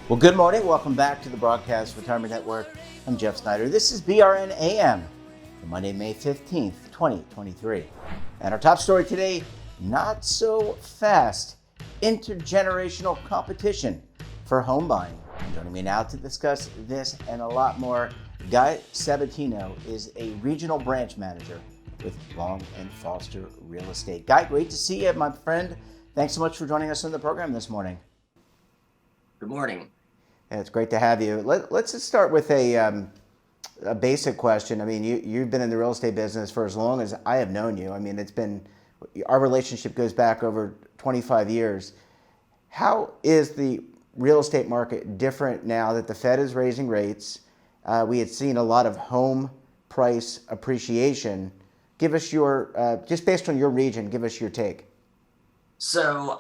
Well, good morning. Welcome back to the Broadcast Retirement Network. I'm Jeff Snyder. This is BRN AM for Monday, May 15th, 2023. And our top story today, not so fast, intergenerational competition for home buying. Joining me now to discuss this and a lot more, Guy Sabatino is a regional branch manager with Long and Foster Real Estate. Guy, great to see you, my friend. Thanks so much for joining us on the program this morning. Good morning. Yeah, it's great to have you. Let's just start with a basic question. I mean, you've been in the real estate business for as long as I have known you. I mean, our relationship goes back over 25 years. How is the real estate market different now that the Fed is raising rates? We had seen a lot of home price appreciation. Give us your, just based on your region, give us your take. So,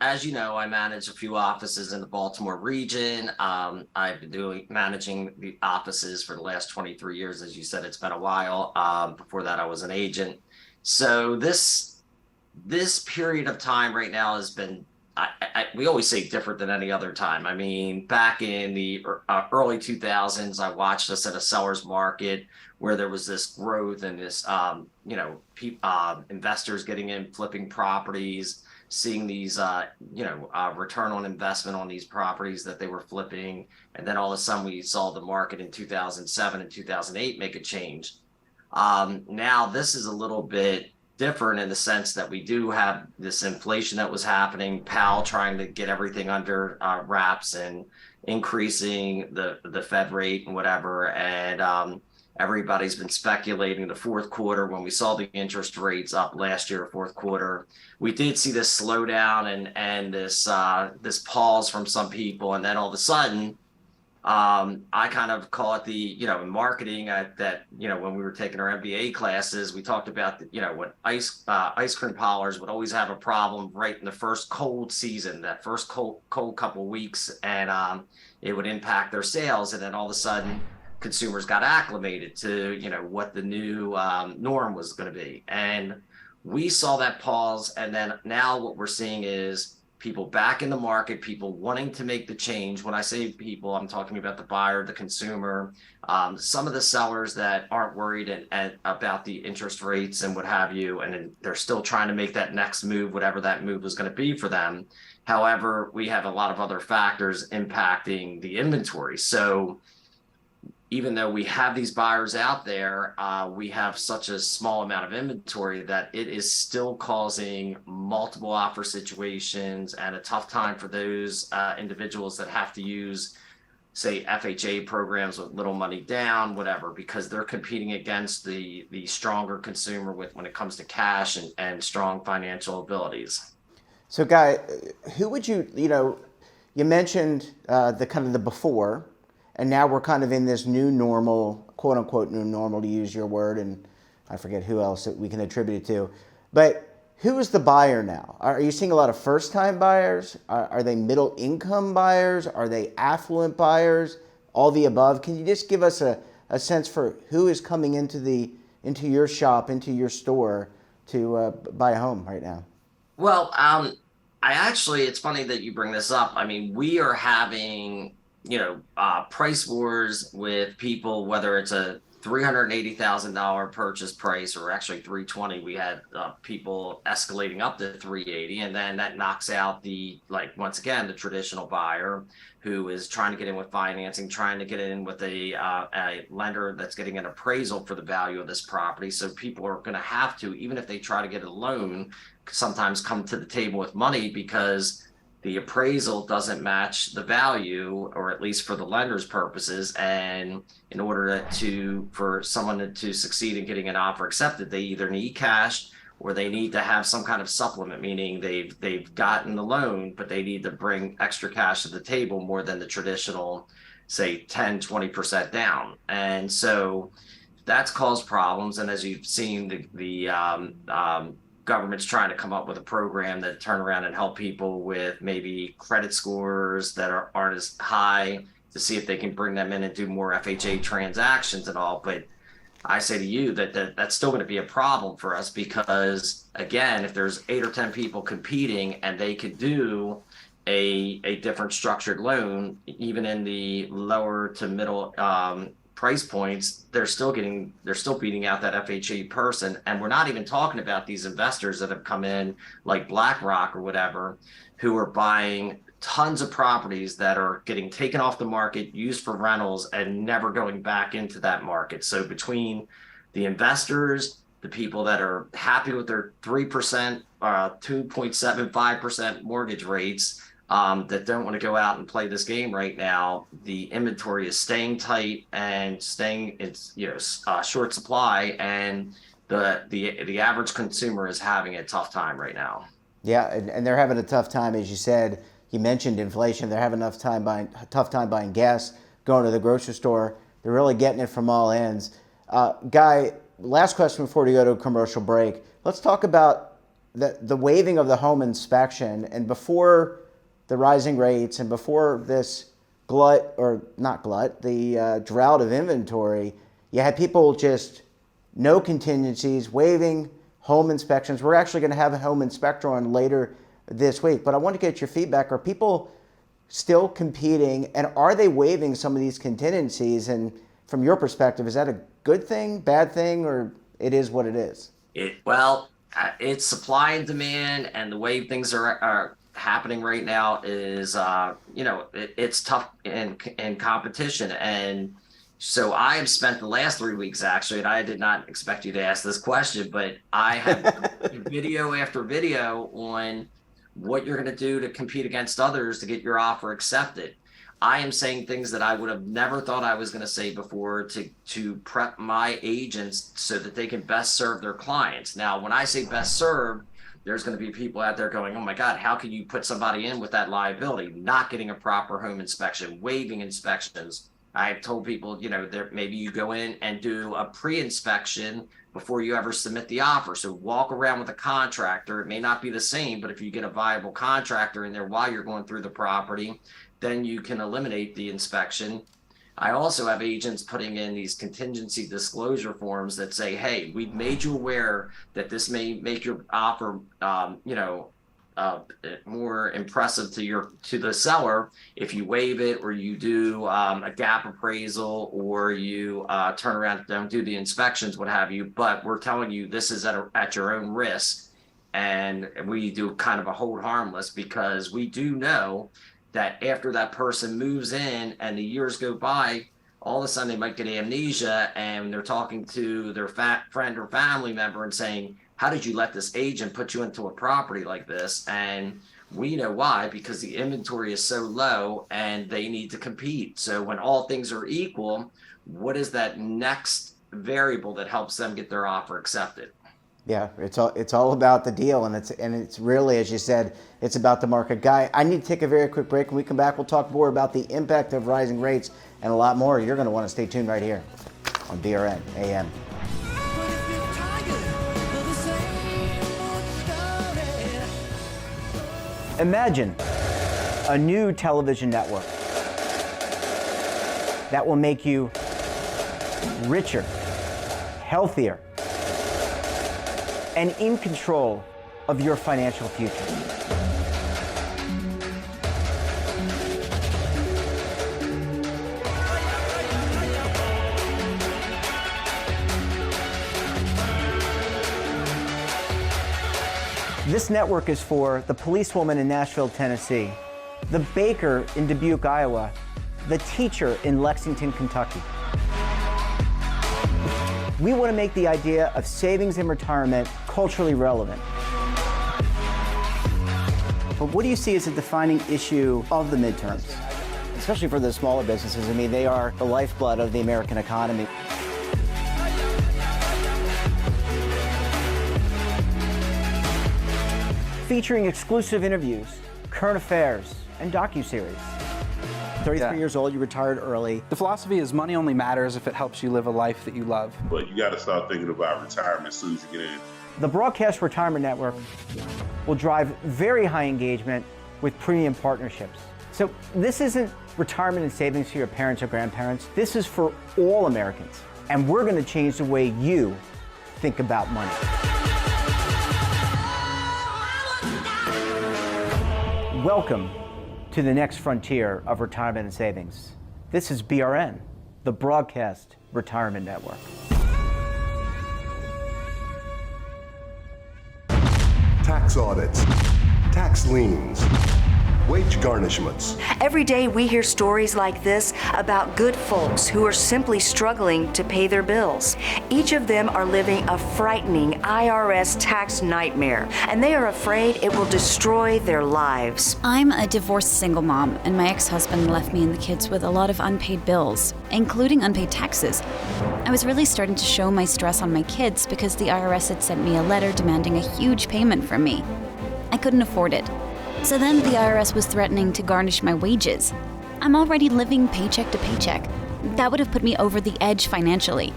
as you know, I manage a few offices in the Baltimore region. I've been managing the offices for the last 23 years. As you said, it's been a while. Before that, I was an agent. So this period of time right now has been, we always say different than any other time. I mean, back in the early 2000s, I watched us at a seller's market where there was this growth and this, investors getting in, flipping properties, seeing these, return on investment on these properties that they were flipping. And then all of a sudden we saw the market in 2007 and 2008 make a change. Now this is a little bit different in the sense that we do have this inflation that was happening, Powell trying to get everything under wraps and increasing the Fed rate and whatever. And everybody's been speculating the fourth quarter when we saw the interest rates up last year, fourth quarter. We did see this slowdown and this pause from some people. And then all of a sudden, I kind of call it in marketing when we were taking our MBA classes, we talked about, when ice cream parlors would always have a problem right in the first cold season, that first cold couple weeks, and it would impact their sales. And then all of a sudden, consumers got acclimated to, what the new norm was going to be. And we saw that pause. And then now what we're seeing is people back in the market, people wanting to make the change. When I say people, I'm talking about the buyer, the consumer, some of the sellers that aren't worried about the interest rates and what have you. And they're still trying to make that next move, whatever that move was going to be for them. However, we have a lot of other factors impacting the inventory. So even though we have these buyers out there, we have such a small amount of inventory that it is still causing multiple offer situations and a tough time for those individuals that have to use, say, FHA programs with little money down, whatever, because they're competing against the stronger consumer when it comes to cash and strong financial abilities. So, Guy, who would you mentioned the before, and now we're kind of in this new normal, quote unquote, new normal, to use your word, and I forget who else that we can attribute it to. But who is the buyer now? Are you seeing a lot of first-time buyers? Are they middle-income buyers? Are they affluent buyers? All the above? Can you just give us a sense for who is coming into your shop, into your store to buy a home right now? Well, it's funny that you bring this up. I mean, we are having price wars with people, whether it's a $380,000 purchase price or actually $320,000. We had people escalating up to $380,000, and then that knocks out once again, the traditional buyer who is trying to get in with financing, trying to get in with a lender that's getting an appraisal for the value of this property. So people are going to have to, even if they try to get a loan, sometimes come to the table with money because the appraisal doesn't match the value, or at least for the lender's purposes. And in order for someone to succeed in getting an offer accepted, they either need cash or they need to have some kind of supplement, meaning they've gotten the loan, but they need to bring extra cash to the table more than the traditional, say 10, 20% down. And so that's caused problems. And as you've seen, the government's trying to come up with a program that turn around and help people with maybe credit scores that aren't as high, to see if they can bring them in and do more FHA transactions and all. But I say to you that's still going to be a problem for us, because again, if there's 8 or 10 people competing and they could do a different structured loan, even in the lower to middle price points, they're still beating out that FHA person. And we're not even talking about these investors that have come in like BlackRock or whatever, who are buying tons of properties that are getting taken off the market, used for rentals, and never going back into that market. So between the investors, the people that are happy with their 3%, 2.75% mortgage rates, that don't want to go out and play this game right now, the inventory is staying tight and staying short supply, and the average consumer is having a tough time right now. Yeah, and they're having a tough time, as you said. You mentioned inflation. They're having a tough time buying gas, going to the grocery store. They're really getting it from all ends. Guy, last question before we go to a commercial break. Let's talk about the waiving of the home inspection. And before the rising rates and before this drought of inventory, you had people just no contingencies, waiving home inspections. We're actually going to have a home inspector on later this week, but I want to get your feedback. Are people still competing, and are they waiving some of these contingencies? And from your perspective, is that a good thing, bad thing, or it is what it is? It's supply and demand, and the way things are happening right now is, it's tough in competition. And so I have spent the last 3 weeks, actually, and I did not expect you to ask this question, but I have video after video on what you're going to do to compete against others to get your offer accepted. I am saying things that I would have never thought I was going to say before to prep my agents so that they can best serve their clients. Now, when I say best served, there's going to be people out there going, oh my God, how can you put somebody in with that liability, not getting a proper home inspection, waiving inspections? I've told people, maybe you go in and do a pre-inspection before you ever submit the offer. So walk around with a contractor. It may not be the same, but if you get a viable contractor in there while you're going through the property, then you can eliminate the inspection. I also have agents putting in these contingency disclosure forms that say, hey, we've made you aware that this may make your offer, more impressive to the seller if you waive it, or you do a gap appraisal, or you turn around and don't do the inspections, what have you. But we're telling you this is at your own risk, and we do kind of a hold harmless, because we do know that after that person moves in and the years go by, all of a sudden they might get amnesia, and they're talking to their friend or family member and saying, how did you let this agent put you into a property like this? And we know why, because the inventory is so low and they need to compete. So when all things are equal, what is that next variable that helps them get their offer accepted? Yeah, it's all about the deal, and it's really, as you said, it's about the market. Guy, I need to take a very quick break. When we come back, we'll talk more about the impact of rising rates and a lot more. You're going to want to stay tuned right here on BRN AM. Imagine a new television network that will make you richer, healthier, and in control of your financial future. This network is for the policewoman in Nashville, Tennessee, the baker in Dubuque, Iowa, the teacher in Lexington, Kentucky. We want to make the idea of savings and retirement culturally relevant. But what do you see as a defining issue of the midterms, especially for the smaller businesses? I mean, they are the lifeblood of the American economy. Featuring exclusive interviews, current affairs, and docuseries. 33 years old, you retired early. The philosophy is money only matters if it helps you live a life that you love. But you got to start thinking about retirement as soon as you get in The Broadcast Retirement Network will drive very high engagement with premium partnerships. So this isn't retirement and savings for your parents or grandparents. This is for all Americans. And we're going to change the way you think about money. Welcome to the next frontier of retirement and savings. This is BRN, the Broadcast Retirement Network. Tax audits, tax liens, wage garnishments. Every day we hear stories like this about good folks who are simply struggling to pay their bills. Each of them are living a frightening IRS tax nightmare, and they are afraid it will destroy their lives. I'm a divorced single mom, and my ex-husband left me and the kids with a lot of unpaid bills, including unpaid taxes. I was really starting to show my stress on my kids because the IRS had sent me a letter demanding a huge payment from me. I couldn't afford it. So then the IRS was threatening to garnish my wages. I'm already living paycheck to paycheck. That would have put me over the edge financially.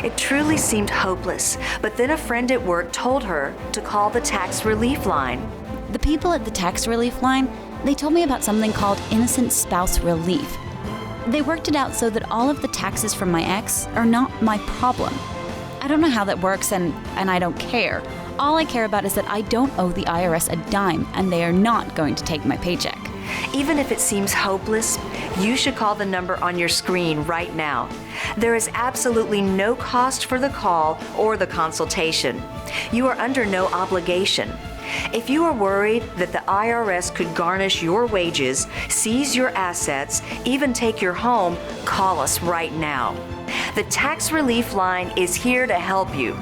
It truly seemed hopeless, but then a friend at work told her to call the tax relief line. The people at the tax relief line, they told me about something called innocent spouse relief. They worked it out so that all of the taxes from my ex are not my problem. I don't know how that works, and I don't care. All I care about is that I don't owe the IRS a dime, and they are not going to take my paycheck. Even if it seems hopeless, you should call the number on your screen right now. There is absolutely no cost for the call or the consultation. You are under no obligation. If you are worried that the IRS could garnish your wages, seize your assets, even take your home, call us right now. The Tax Relief Line is here to help you.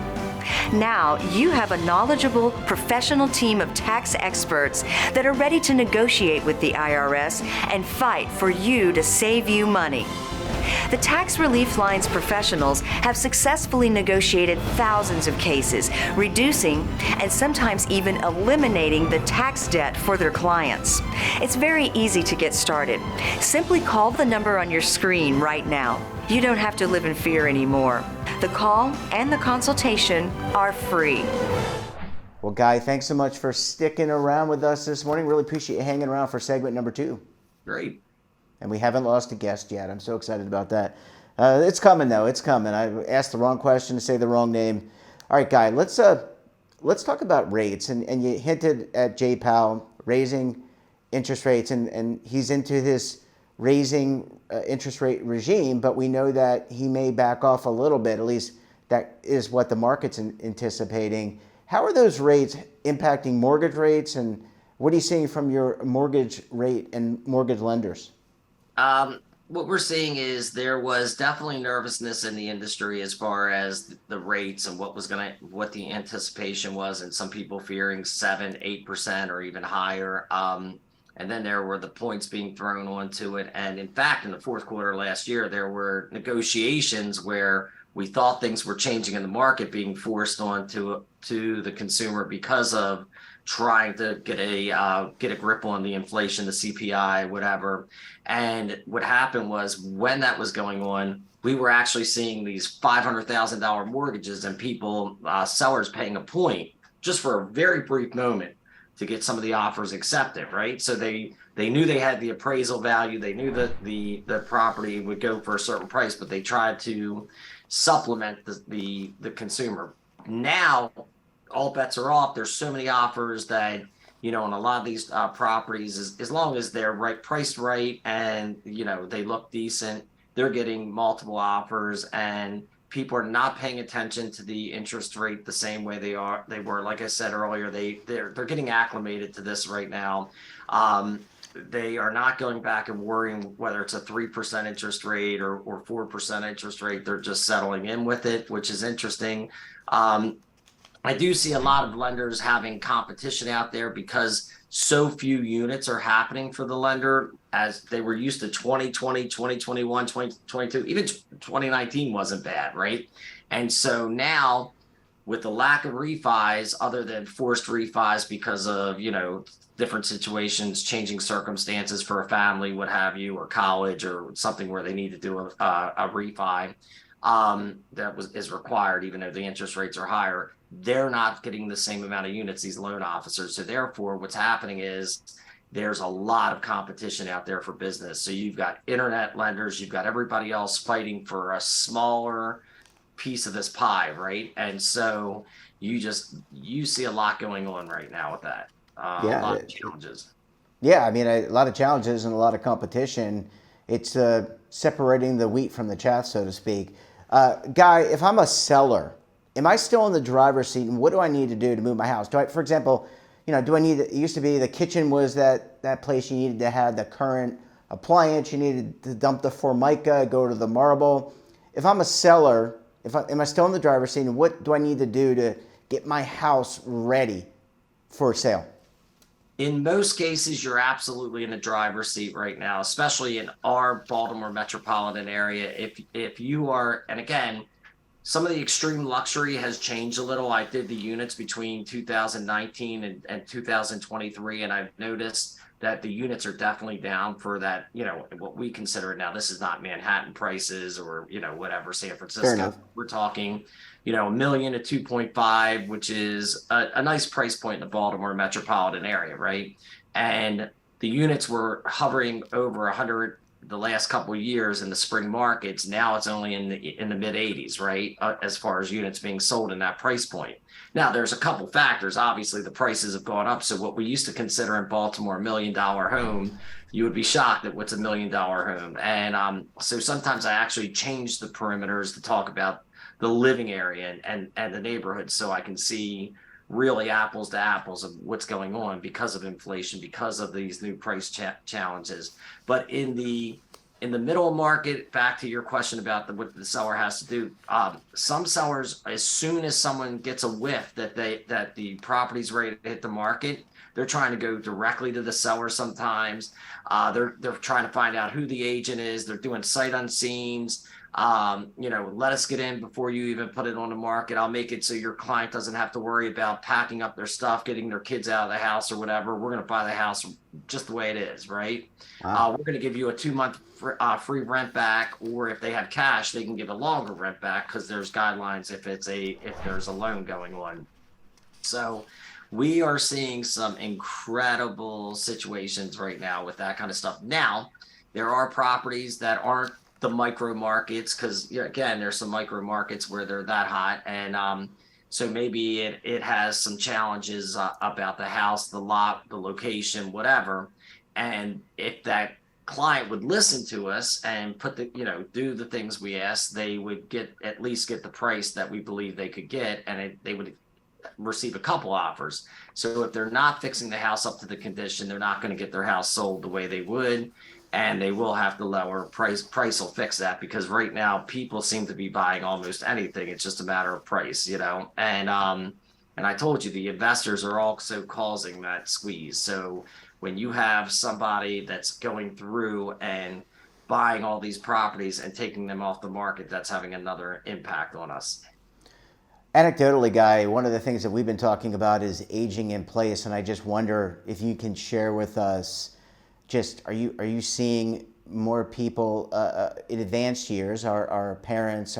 Now you have a knowledgeable, professional team of tax experts that are ready to negotiate with the IRS and fight for you to save you money. The Tax Relief Line's professionals have successfully negotiated thousands of cases, reducing and sometimes even eliminating the tax debt for their clients. It's very easy to get started. Simply call the number on your screen right now. You don't have to live in fear anymore. The call and the consultation are free. Well, Guy, thanks so much for sticking around with us this morning. Really appreciate you hanging around for segment number 2. Great. And we haven't lost a guest yet. I'm so excited about that. It's coming, though. It's coming. I asked the wrong question to say the wrong name. All right, Guy, let's talk about rates. And you hinted at Jay Powell raising interest rates, and he's into this raising interest rate regime, but we know that he may back off a little bit. At least that is what the market's anticipating. How are those rates impacting mortgage rates, and what are you seeing from your mortgage rate and mortgage lenders? What we're seeing is there was definitely nervousness in the industry as far as the rates and what the anticipation was, and some people fearing 7-8% or even higher. And then there were the points being thrown onto it. And in fact, in the fourth quarter last year, there were negotiations where we thought things were changing in the market, being forced onto the consumer because of trying to get a grip on the inflation, the CPI, whatever. And what happened was, when that was going on, we were actually seeing these $500,000 mortgages and people, sellers paying a point just for a very brief moment to get some of the offers accepted, right? So they knew they had the appraisal value, they knew that the property would go for a certain price, but they tried to supplement the consumer. Now, all bets are off. There's so many offers that, on a lot of these properties, as long as they're priced right and, they look decent, they're getting multiple offers, and people are not paying attention to the interest rate the same way they were. Like I said earlier, they're getting acclimated to this right now. They are not going back and worrying whether it's a 3% interest rate or 4% interest rate. They're just settling in with it, which is interesting. I do see a lot of lenders having competition out there because so few units are happening for the lender, as they were used to 2020, 2021, 2022, even 2019 wasn't bad, right? And so now, with the lack of refis, other than forced refis because of, different situations, changing circumstances for a family, what have you, or college or something where they need to do a refi, is required, even though the interest rates are higher. they're not getting the same amount of units, these loan officers. So therefore, what's happening is there's a lot of competition out there for business. So you've got internet lenders, you've got everybody else fighting for a smaller piece of this pie, right? And so you see a lot going on right now with that. A lot of challenges. Yeah, I mean, a lot of challenges and a lot of competition. It's separating the wheat from the chaff, so to speak. Guy, if I'm a seller, am I still in the driver's seat, and what do I need to do to move my house? For example, do I need? It used to be the kitchen was that place you needed to have the current appliance. You needed to dump the Formica, go to the marble. If I'm a seller, am I still in the driver's seat, and what do I need to do to get my house ready for sale? In most cases, you're absolutely in the driver's seat right now, especially in our Baltimore metropolitan area. If you are, and again, some of the extreme luxury has changed a little. I did the units between 2019 and 2023, and I've noticed that the units are definitely down for that, what we consider it now. This is not Manhattan prices or, whatever, San Francisco. We're talking, $1 million to 2.5, which is a nice price point in the Baltimore metropolitan area, right? And the units were hovering over 100 the last couple of years in the spring markets. Now it's only in the mid 80s, right? As far as units being sold in that price point. Now there's a couple factors. Obviously the prices have gone up. So what we used to consider in Baltimore $1 million home, you would be shocked at what's $1 million home. And so sometimes I actually change the perimeters to talk about the living area and the neighborhood, so I can see really apples to apples of what's going on because of inflation, because of these new price challenges. But in the middle market, back to your question about what the seller has to do, some sellers, as soon as someone gets a whiff that the property's ready to hit the market, they're trying to go directly to the seller sometimes. They're trying to find out who the agent is. They're doing sight unseens. Let us get in before you even put it on the market. I'll make it so your client doesn't have to worry about packing up their stuff, getting their kids out of the house or whatever. We're going to buy the house just the way it is, right? Wow. We're going to give you a 2-month free rent back, or if they have cash, they can give a longer rent back because there's guidelines if there's a loan going on. So we are seeing some incredible situations right now with that kind of stuff. Now, there are properties that aren't the micro markets, because again, there's some micro markets where they're that hot, and so maybe it has some challenges about the house, the lot, the location, whatever. And if that client would listen to us and do the things we asked, they would at least get the price that we believe they could get, and they would receive a couple offers. So if they're not fixing the house up to the condition, they're not going to get their house sold the way they would. And they will have to lower price. Price will fix that, because right now people seem to be buying almost anything. It's just a matter of price, And I told you the investors are also causing that squeeze. So when you have somebody that's going through and buying all these properties and taking them off the market, that's having another impact on us. Anecdotally, Guy, one of the things that we've been talking about is aging in place, and I just wonder if you can share with us. Just are you seeing more people in advanced years, our parents,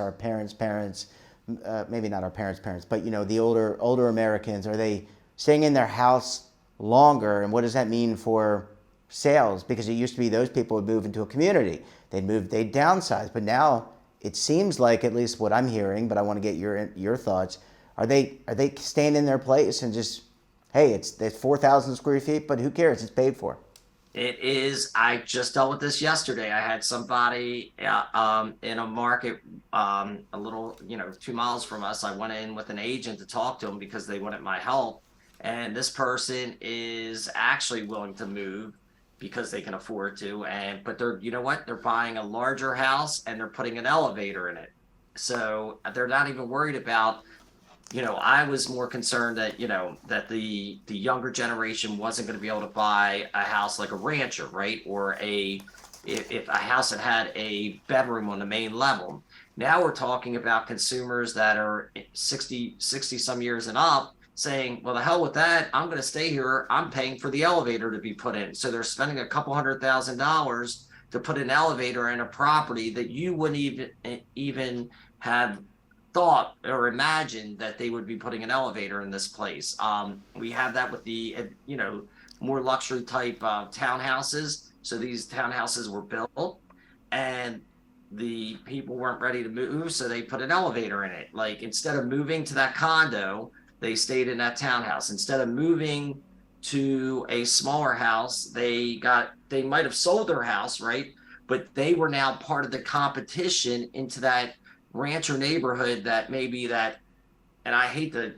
maybe not our parents, but the older Americans, are they staying in their house longer, and what does that mean for sales? Because it used to be those people would move into a community, they'd downsize, but now it seems like, at least what I'm hearing, but I want to get your thoughts. Are they staying in their place and just, hey, it's 4,000 square feet, but who cares? It's paid for. It is. I just dealt with this yesterday. I had somebody in a market a little, 2 miles from us. I went in with an agent to talk to them because they wanted my help. And this person is actually willing to move because they can afford to. But they're, they're buying a larger house and they're putting an elevator in it. So they're not even worried about, I was more concerned that, that the younger generation wasn't going to be able to buy a house like a rancher, right? Or if a house that had a bedroom on the main level. Now we're talking about consumers that are 60 some years and up saying, well, the hell with that. I'm going to stay here. I'm paying for the elevator to be put in. So they're spending a couple $100,000 to put an elevator in a property that you wouldn't even have thought or imagined that they would be putting an elevator in this place. We have that with the, more luxury type townhouses. So these townhouses were built and the people weren't ready to move, so they put an elevator in it. Like, instead of moving to that condo, they stayed in that townhouse. Instead of moving to a smaller house, they might have sold their house, right? But they were now part of the competition into that rancher neighborhood that maybe that, and I hate the,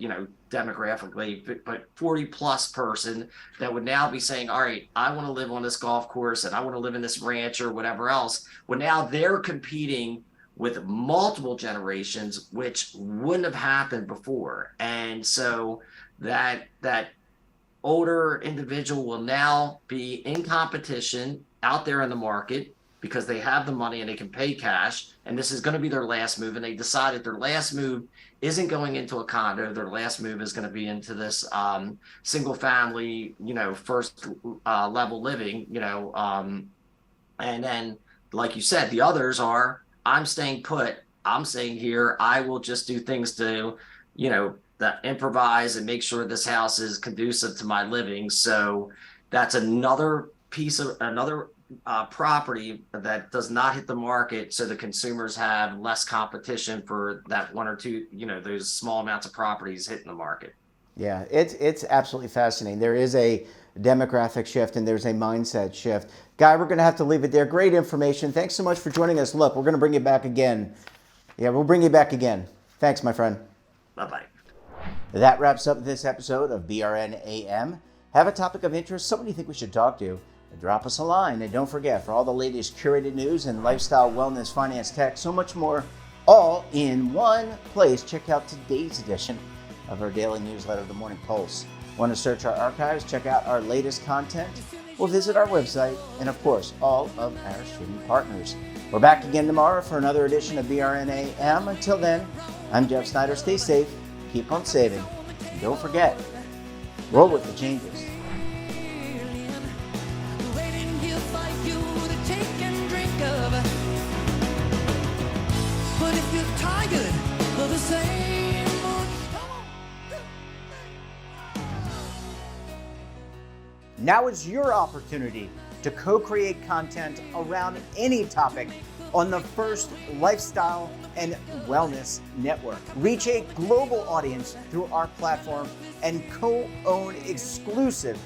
demographically, but 40 plus person that would now be saying, all right, I want to live on this golf course and I want to live in this ranch or whatever else. Well, now they're competing with multiple generations, which wouldn't have happened before. And so that older individual will now be in competition out there in the market because they have the money and they can pay cash. And this is going to be their last move. And they decided their last move isn't going into a condo. Their last move is going to be into this single family, first level living, and then, like you said, the others are, I'm staying put. I'm staying here. I will just do things to, that improvise and make sure this house is conducive to my living. So that's another property that does not hit the market, so the consumers have less competition for that one or two, those small amounts of properties hitting the market. Yeah, it's absolutely fascinating. There is a demographic shift and there's a mindset shift. Guy, we're going to have to leave it there. Great information. Thanks so much for joining us. Look, we're going to bring you back again. Yeah, we'll bring you back again. Thanks, my friend. Bye-bye. That wraps up this episode of BRN AM. Have a topic of interest, somebody you think we should talk to, drop us a line. And don't forget, for all the latest curated news and lifestyle, wellness, finance, tech, so much more, all in one place, check out today's edition of our daily newsletter, The Morning Pulse. Want to search our archives, check out our latest content? Well, visit our website and, of course, all of our streaming partners. We're back again tomorrow for another edition of BRN AM. Until then, I'm Jeff Snyder. Stay safe, keep on saving, and don't forget, roll with the changes. But if you're tired of the same old, Now is your opportunity to co-create content around any topic on the first lifestyle and wellness network. Reach a global audience through our platform and co-own exclusive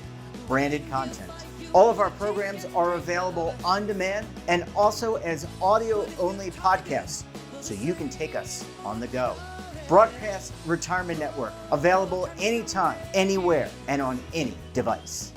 branded content. All of our programs are available on demand and also as audio-only podcasts, so you can take us on the go. Broadcast Retirement Network, available anytime, anywhere, and on any device.